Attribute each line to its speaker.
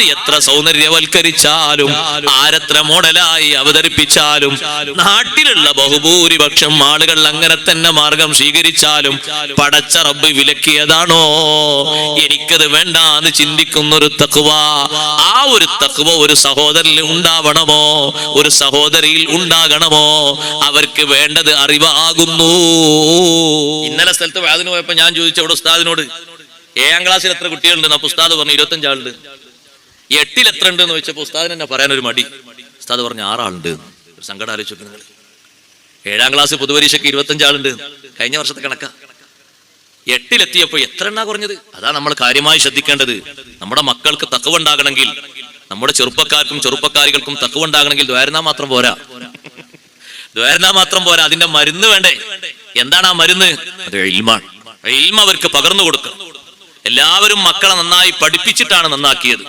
Speaker 1: ആര് എത്ര സൗന്ദര്യവൽക്കരിച്ചാലും, ആരെത്ര മോഡലായി അവതരിപ്പിച്ചാലും, നാട്ടിലുള്ള ബഹുഭൂരിപക്ഷം ആളുകൾ അങ്ങനെ തന്നെ മാർഗം സ്വീകരിച്ചാലും പടച്ച റബ്ബ് വിലക്കിയതാണോ? എനിക്കത് വേണ്ട എന്ന് ചിന്തിക്കുന്ന ഒരു തഖ്വ, ആ ഒരു തഖ്വ ഒരു സഹോദരനിൽ ഉണ്ടാവണമോ, ഒരു സഹോദരിയിൽ ഉണ്ടാകണമോ? അവർക്ക് വേണ്ടത് അറിവാകുന്നു. ഇന്നലെ സ്ഥലത്ത് വാദിന് പോയപ്പോ ഞാൻ ചോദിച്ചു അവിടെ ഉസ്താദിനോട്, 7ാം ക്ലാസ്സിൽ എത്ര കുട്ടികളുണ്ട്? അപ്പൊ ഉസ്താദ് പറഞ്ഞു 25 ആളുണ്ട്. 8ൽ എത്ര ഉണ്ട് എന്ന് ചോദിച്ചപ്പോ ഉസ്താദിന് എന്നെ പറയാനൊരു മടി. ഉസ്താദ് പറഞ്ഞു 6 ആളുണ്ട്. ഒരു സങ്കടം ആലോചിച്ചു നിങ്ങൾ. 7ാം ക്ലാസ് പൊതുപരീക്ഷയ്ക്ക് 25 ആളുണ്ട്. കഴിഞ്ഞ വർഷത്തെ കണക്കാ. 8ലെത്തിയപ്പോ എത്ര എണ്ണ കുറഞ്ഞത്? അതാ നമ്മൾ കാര്യമായി ശ്രദ്ധിക്കേണ്ടത്. നമ്മുടെ മക്കൾക്ക് തഖ്വ ഉണ്ടാകണമെങ്കിൽ, നമ്മുടെ ചെറുപ്പക്കാർക്കും ചെറുപ്പക്കാരികൾക്കും തഖ്വ ഉണ്ടാകണമെങ്കിൽ ദ്വാരനാ മാത്രം പോരാ. അതിന്റെ മരുന്ന് വേണ്ടേ? എന്താണ് ആ മരുന്ന്? അത് ഇൽമാണ്. ഇൽമ അവർക്ക് പകർന്നു കൊടുക്കുക. എല്ലാവരും മക്കളെ നന്നായി പഠിപ്പിച്ചിട്ടാണ് നന്നാക്കിയത്.